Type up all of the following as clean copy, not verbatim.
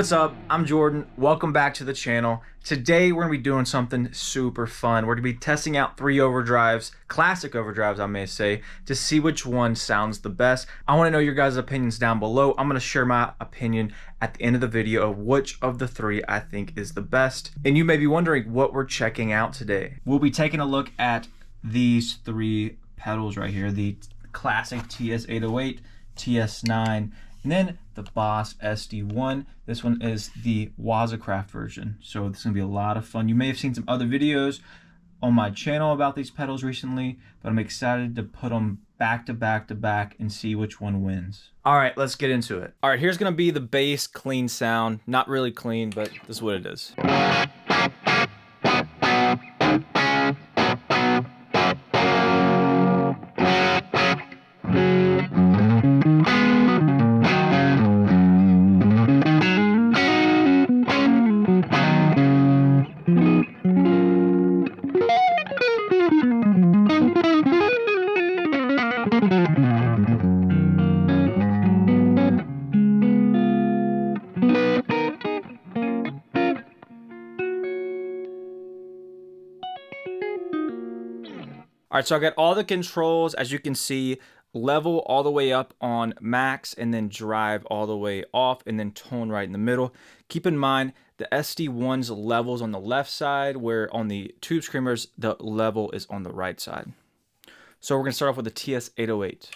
what's up? I'm Jordan. Welcome back to the channel. Today we're gonna be doing something super fun. We're gonna be testing out 3 overdrives, classic overdrives I may say, to see which one sounds the best. I wanna know your guys' opinions down below. I'm gonna share my opinion at the end of the video of which of the 3 I think is the best. And you may be wondering what we're checking out today. We'll be taking a look at these 3 pedals right here, the classic TS808, TS9, and then the Boss SD1. This one is the WAZA craft version. So this is gonna be a lot of fun. You may have seen some other videos on my channel about these pedals recently, but I'm excited to put them back to back to back and see which one wins. All right, let's get into it. All right, here's gonna be the bass clean sound. Not really clean, but this is what it is. All right, so I got all the controls, as you can see, level all the way up on max, and then drive all the way off, and then tone right in the middle. Keep in mind, the SD1's level's on the left side, where on the Tube Screamers, the level is on the right side. So we're gonna start off with the TS808.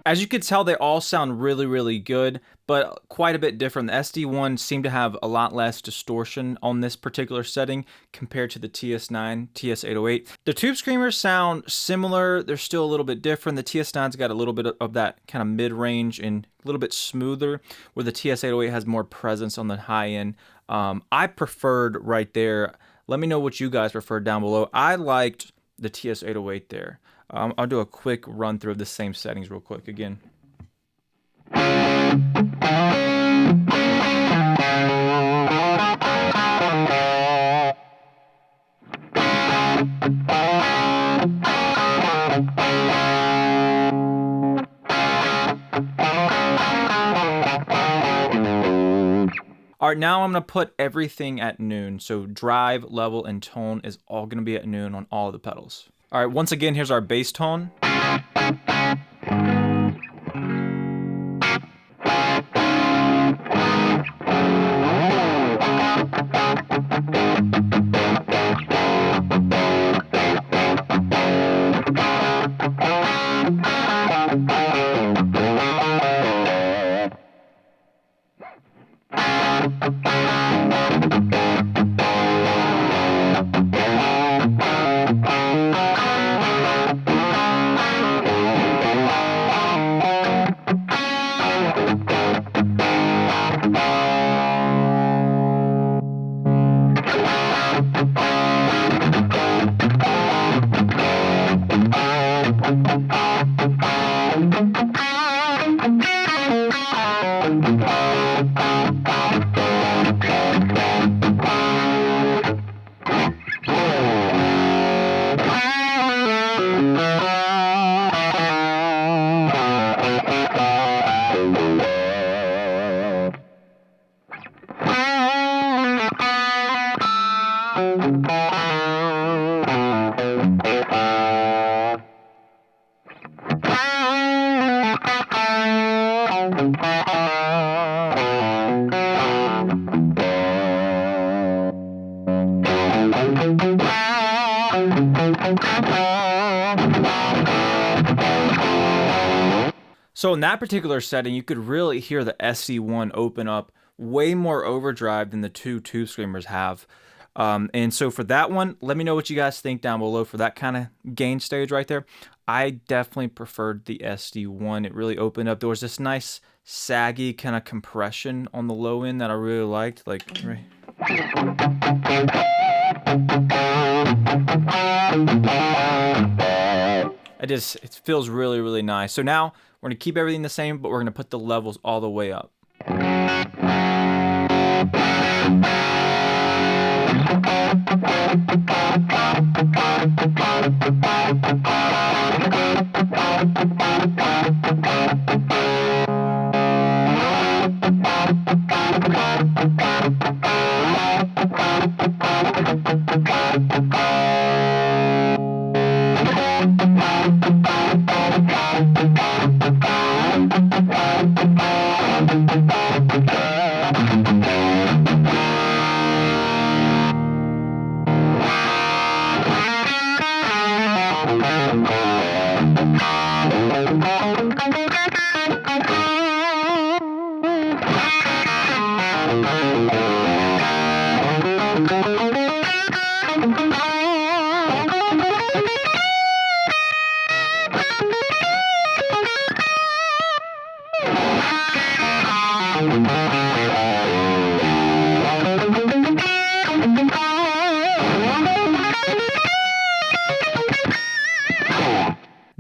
As you can tell, they all sound really, really good, but quite a bit different. The SD1 seemed to have a lot less distortion on this particular setting compared to the TS9, TS808. The Tube Screamers sound similar. They're still a little bit different. The TS9's got a little bit of that kind of mid-range and a little bit smoother, where the TS808 has more presence on the high end. I preferred right there. Let me know what you guys preferred down below. I liked the TS808 there. I'll do a quick run through of the same settings real quick again. All right, now I'm gonna put everything at noon. So drive, level, and tone is all gonna be at noon on all the pedals. All right, once again, here's our bass tone. So in that particular setting, you could really hear the SD1 open up way more overdrive than the two Tube Screamers have. And so for that one, let me know what you guys think down below for that kind of gain stage right there. I definitely preferred the SD1. It really opened up. There was this nice saggy kind of compression on the low end that I really liked. Like, right. It feels really, really nice. So now we're going to keep everything the same, but we're going to put the levels all the way up.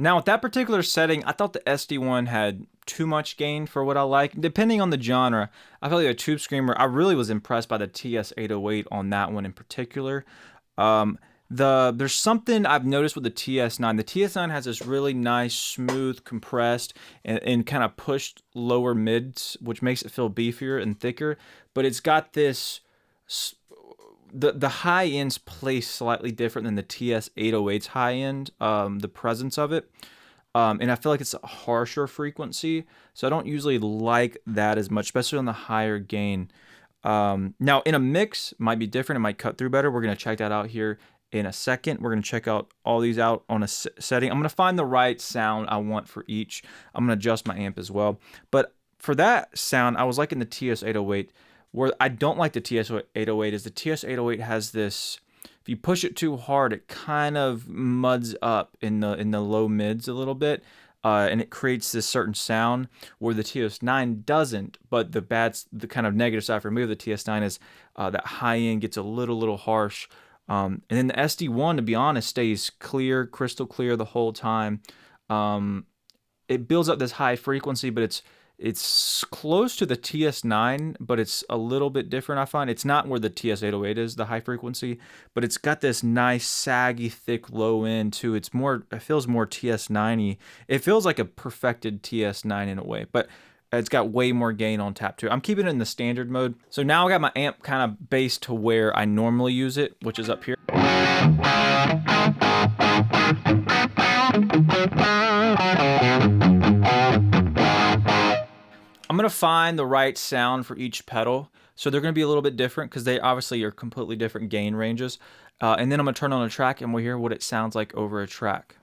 Now, with that particular setting, I thought the SD1 had too much gain for what I like. Depending on the genre, I feel like a Tube Screamer, I really was impressed by the TS-808 on that one in particular. There's something I've noticed with the TS-9. The TS-9 has this really nice, smooth, compressed, and kind of pushed lower mids, which makes it feel beefier and thicker. But it's got this... The high end's placed slightly different than the TS-808's high end, the presence of it. And I feel like it's a harsher frequency, so I don't usually like that as much, especially on the higher gain. Now, in a mix, might be different. It might cut through better. We're going to check that out here in a second. We're going to check out all these out on a setting. I'm going to find the right sound I want for each. I'm going to adjust my amp as well. But for that sound, I was liking the TS-808. Where I don't like the TS-808 is the TS-808 has this, if you push it too hard, it kind of muds up in the low mids a little bit, and it creates this certain sound where the TS-9 doesn't. But the kind of negative side for me of the TS-9 is that high end gets a little harsh, and then the SD1, to be honest, stays clear, crystal clear the whole time. It builds up this high frequency, but it's close to the TS9, but it's a little bit different, I find. It's not where the TS-808 is, the high frequency, but it's got this nice, saggy, thick low end, too. It feels more TS9-y. It feels like a perfected TS9 in a way, but it's got way more gain on tap, too. I'm keeping it in the standard mode. So now I got my amp kind of based to where I normally use it, which is up here. I'm going to find the right sound for each pedal. So they're going to be a little bit different because they obviously are completely different gain ranges. And then I'm going to turn on a track and we'll hear what it sounds like over a track.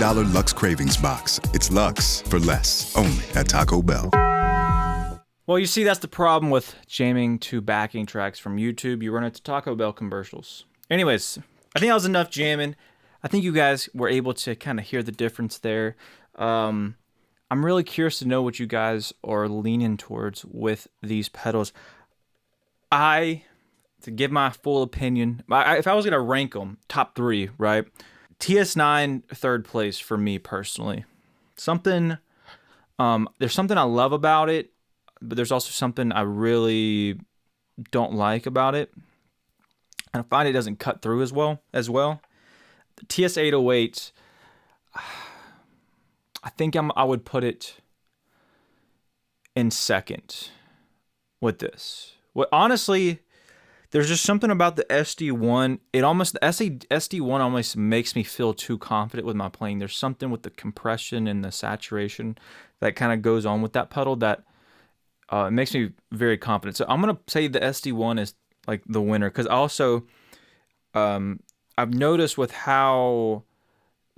$10 Lux Cravings Box. It's Lux for less, only at Taco Bell. Well, you see, that's the problem with jamming to backing tracks from YouTube. You run into Taco Bell commercials. Anyways, I think that was enough jamming. I think you guys were able to kind of hear the difference there. I'm really curious to know what you guys are leaning towards with these pedals. To give my full opinion, if I was going to rank them, top 3, right? TS9, 3rd place for me personally. There's something I love about it, but there's also something I really don't like about it. And I find it doesn't cut through as well. The TS808, I think I would put it in 2nd with this. Well, honestly, there's just something about the SD1. The SD1 almost makes me feel too confident with my playing. There's something with the compression and the saturation that kind of goes on with that pedal that it makes me very confident. So I'm gonna say the SD1 is like the winner, because also I've noticed with how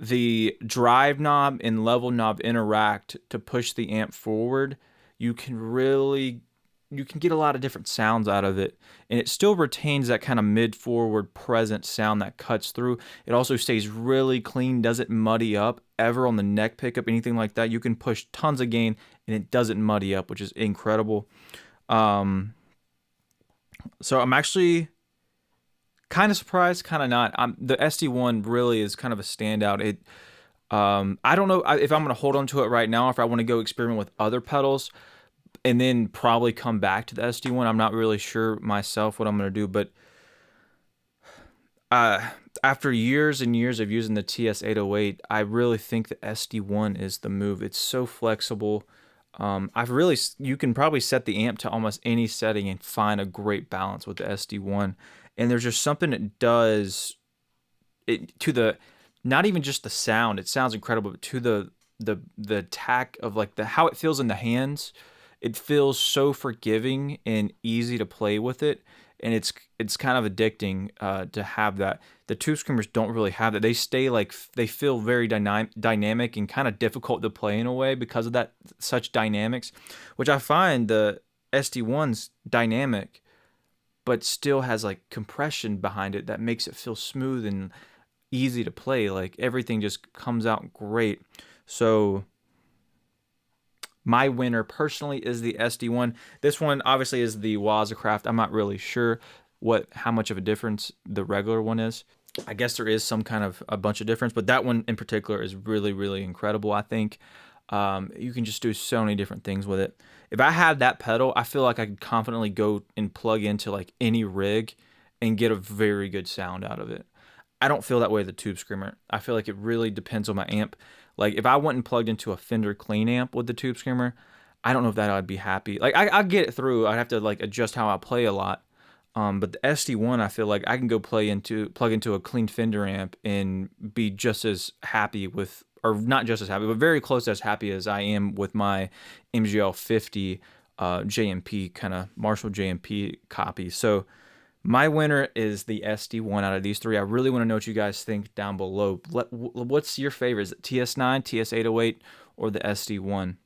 the drive knob and level knob interact to push the amp forward, you can get a lot of different sounds out of it, and it still retains that kind of mid-forward present sound that cuts through. It also stays really clean, doesn't muddy up ever on the neck pickup, anything like that. You can push tons of gain, and it doesn't muddy up, which is incredible. So I'm actually kind of surprised, kind of not. The SD1 really is kind of a standout. I don't know if I'm going to hold on to it right now, or if I want to go experiment with other pedals and then probably come back to the SD1. I'm not really sure myself what I'm going to do, but after years and years of using the TS808, I really think the SD1 is the move. It's so flexible. You can probably set the amp to almost any setting and find a great balance with the SD1. And there's just something it does to the, not even just the sound, it sounds incredible, but to the tack of like how it feels in the hands. It feels so forgiving and easy to play with it, and it's kind of addicting to have that. The Tube Screamers don't really have that. They feel very dynamic and kind of difficult to play in a way because of that, such dynamics, which I find the SD1's dynamic, but still has like compression behind it that makes it feel smooth and easy to play. Like everything just comes out great. So my winner personally is the SD1. This one obviously is the WAZA Craft. I'm not really sure how much of a difference the regular one is. I guess there is some kind of a bunch of difference, but that one in particular is really, really incredible. I think you can just do so many different things with it. If I had that pedal, I feel like I could confidently go and plug into like any rig and get a very good sound out of it. I don't feel that way with the Tube Screamer. I feel like it really depends on my amp. Like if I went and plugged into a Fender clean amp with the Tube Screamer, I don't know if that I'd be happy. Like I'd get it through. I'd have to like adjust how I play a lot. But the SD1, I feel like I can go plug into a clean Fender amp and be just as happy with, or not just as happy, but very close as happy as I am with my MGL 50 JMP, kind of Marshall JMP copy. So my winner is the SD1 out of these 3. I really want to know what you guys think down below. What's your favorite? Is it TS9, TS808, or the SD1?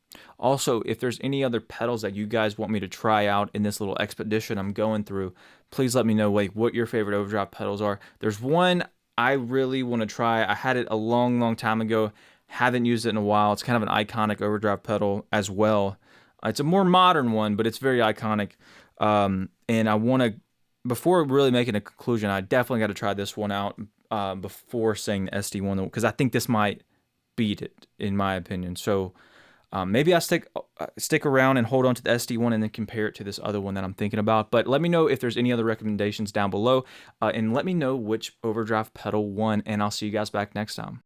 Also, if there's any other pedals that you guys want me to try out in this little expedition I'm going through, please let me know like what your favorite overdrive pedals are. There's one I really want to try. I had it a long, long time ago. Haven't used it in a while. It's kind of an iconic overdrive pedal as well. It's a more modern one, but it's very iconic. And I want to, before really making a conclusion, I definitely got to try this one out before saying the SD1, because I think this might beat it in my opinion. So maybe I stick around and hold on to the SD1 and then compare it to this other one that I'm thinking about. But let me know if there's any other recommendations down below, and let me know which overdrive pedal won, and I'll see you guys back next time.